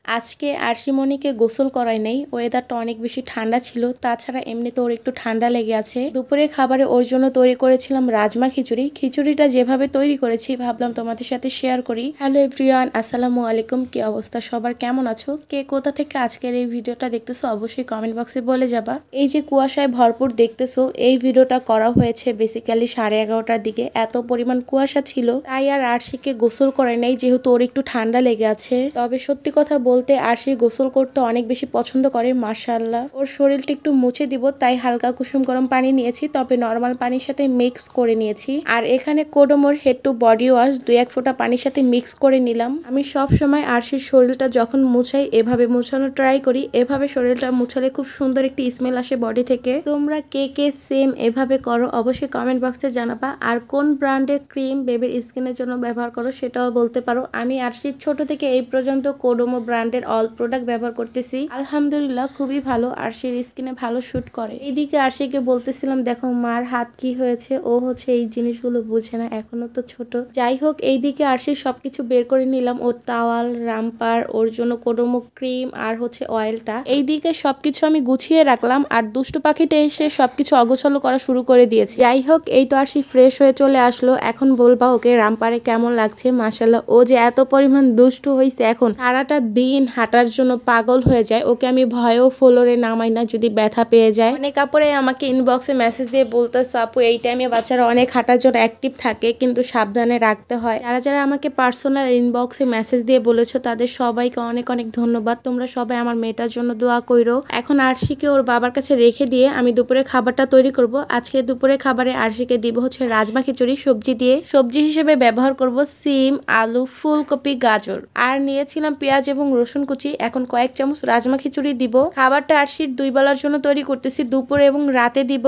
আজকে আরশিমনিকে গোসল করাই নাই, ওয়েদারটা অনেক বেশি ঠান্ডা ছিল। তাছাড়া এমনিতে ওর একটু ঠান্ডা লেগে আছে। দুপুরের খাবারে ওর জন্য তৈরি করেছিলাম রাজমা খিচুড়ি। খিচুড়িটা যেভাবে তৈরি করেছি ভাবলাম তোমাদের সাথে শেয়ার করি। হ্যালো এভরিওয়ান, আসসালামু আলাইকুম। কি অবস্থা সবার, কেমন আছো? কে কোথা থেকে আজকের এই ভিডিওটা দেখতেছো অবশ্যই কমেন্ট বক্সে বলে যাবা। এই যে কুয়াশায় ভরপুর দেখতেছো, এই ভিডিওটা করা হয়েছে বেসিক্যালি 11:30টার দিকে। এত পরিমাণ কুয়াশা ছিল তাই আর আরশিকে গোসল করে নাই, যেহেতু ওর একটু ঠান্ডা লেগে আছে। তবে সত্যি কথা বলতে আরশি গোসল করতে অনেক বেশি পছন্দ করে, মাশাআল্লাহ। ওর শরীরটা একটু মুছে দিব তাই হালকা কুসুম গরম পানি নিয়েছি, তবে নর্মাল পানির সাথে মিক্স করে নিয়েছি। আর এখানে কোডোমোর হেড টু বডি ওয়াশ 2-1 ফোঁটা পানির সাথে মিক্স করে নিলাম। আমি সব সময় আরশির শরীরটা যখন মুছাই এভাবে মুছানো ট্রাই করি। এভাবে শরীরটা মুছালে খুব সুন্দর একটি স্মেল আসে বডি থেকে। তোমরা কে কে সেম এভাবে করো অবশ্যই কমেন্ট বক্সে জানাবা। আর কোন ব্র্যান্ডের ক্রিম বেবির স্কিনের জন্য ব্যবহার করো সেটাও বলতে পারো। আমি আরশির ছোট থেকে এই পর্যন্ত কোডোমো ব্র্যান্ডের অল প্রোডাক্ট ব্যবহার করতেছি, আলহামদুলিল্লাহ খুবই ভালো, আরশির স্কিনে ভালো শুট করে। এইদিকে আরশিকে বলতেছিলাম দেখো মার হাত কি হয়েছে, ও হচ্ছে এই জিনিসগুলো বুঝে না, এখনো তো ছোট। যাই হোক, এইদিকে আরশির সবকিছু বের করে নিলাম, ওর তাওয়াল, রামপার, ওর জন্য কোডোমো ক্রিম আর হচ্ছে অয়েলটা। এইদিকে সবকিছু আমি গুছিয়ে রাখলাম আর দুষ্টু পাখিটা এসে সবকিছু অগোছালো করা শুরু করে দিয়েছে। যাই হোক, এই তো আরশি ফ্রেশ হয়ে চলে আসলো। এখন বলবা ওকে রামপারে কেমন লাগছে। মাশাআল্লাহ, ও যে এত পরিমাণ দুষ্টু হয়েছে, এখন সারাটা দিন হাঁটার জন্য পাগল হয়ে যায়। ওকে আমি ভয়েও ফ্লোরে নামাই না যদি ব্যথা পেয়ে যায়। অনেক কাপড়ে আমাকে ইনবক্সে মেসেজ দিয়ে বলতেছে আপু এই টাইমে বাচ্চারা অনেক হাঁটার জন্য অ্যাক্টিভ থাকে, কিন্তু সাবধানে রাখতে হয়। যারা যারা আমাকে পার্সোনাল ইনবক্সে মেসেজ দিয়ে বলেছো তাদের সবাইকে অনেক অনেক ধন্যবাদ। তোমরা সবাই আমার মেয়েটার জন্য দোয়া কইরো। এখন আরশিকে ওর বাবার কাছে রেখে দিয়ে আমি দুপুরে খাবারটা তৈরি করব। আজকে দুপুরে খাবারে আরশিকে দিব হচ্ছে রাজমা খিচুড়ি সবজি দিয়ে। সবজি হিসেবে ব্যবহার করব সিম, আলু, ফুলকপি, গাজর আর নিয়েছিলাম পেঁয়াজ এবং রসুন কুচি। এখন কয়েক চামচ রাজমা খিচুড়ি দিব। খাবারটা আরশির 2 বেলার জন্য তৈরি করতেছি, দুপুরে এবং রাতে দিব।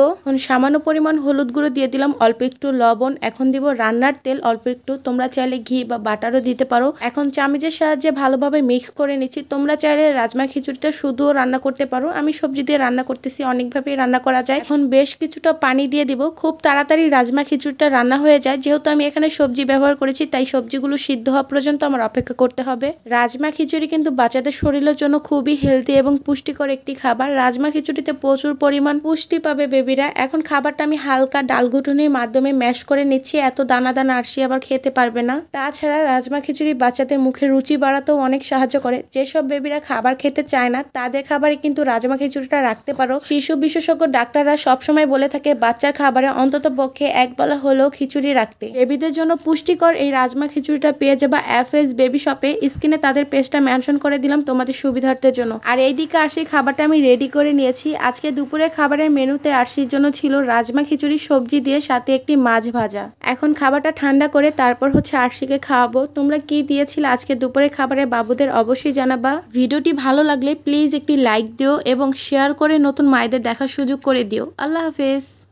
সামান্য পরিমাণ হলুদ গুঁড়ো দিয়ে দিলাম, অল্প একটু লবণ। এখন দিব রান্নার তেল অল্প একটু, তোমরা চাইলে ঘি বা বাটারও দিতে পারো। এখন চামচের সাহায্যে ভালোভাবে মিক্স করে নিচ্ছি। তোমরা চাইলে রাজমা খিচুড়িটা শুধুও রান্না করতে পারো, আমি সবজি দিয়ে রান্না করতেছি, অনেকভাবেই রান্না করা যায়। এখন বেশ কিছুটা পানি দিয়ে দিব, খুব তাড়াতাড়ি রাজমা খিচুড়িটা রান্না হয়ে যায়। যেহেতু আমি এখানে সবজি ব্যবহার করেছি তাই সবজিগুলো সিদ্ধ হওয়া পর্যন্ত আমার অপেক্ষা করতে হবে। রাজমা খিচুড়ি কিন্তু বাচ্চাদের শরীরের জন্য খুবই হেলদি এবং পুষ্টিকর একটি খাবার। রাজমা খিচুড়িতে প্রচুর পরিমাণ পুষ্টি পাবে বেবিরা। এখন খাবারটা আমি হালকা ডাল ঘুটনির মাধ্যমে ম্যাশ করে নিচ্ছি, এত দানা দানা আরশি আবার খেতে পারবে না। তাছাড়া রাজমা খিচুড়ি বাচ্চাদের মুখের রুচি বাড়াতেও অনেক সাহায্য করে। যেসব বেবিরা খাবার খেতে চায় না তাদের খাবারে কিন্তু রাজমা খিচুড়িটা রাখতে পারো। শিশু বিশেষজ্ঞ ডাক্তাররা সবসময় বলে থাকে বাচ্চার খাবারে অন্তত পক্ষে 1 বেলা হলেও খিচুড়ি রাখতে। বেবিদের জন্য পুষ্টিকর এই রাজমা খিচুড়িটা পেয়ে যাবা FS বেবি শপে। স্ক্রিনে তাদের পেজটা মেনশন করে দিলাম তোমাদের সুবিধার্থের জন্য। আর এইদিকে আরশির খাবারটা আমি রেডি করে নিয়েছি। আজকে দুপুরে খাবারের মেনুতে আরশির জন্য ছিল রাজমা খিচুড়ি সবজি দিয়ে, সাথে একটি মাছ ভাজা। এখন খাবারটা ঠান্ডা করে তারপর হচ্ছে আরশিকে খাওয়াবো। তোমরা কি দিয়েছিলে আজকে দুপুরে খাবারে বাবুদের অবশ্যই জানাবা। ভিডিওটি ভালো লাগলে প্লিজ একটি লাইক দিও এবং শেয়ার করে নতুন মায়েদের দেখার সুযোগ করে দিও। আল্লাহ হাফেজ।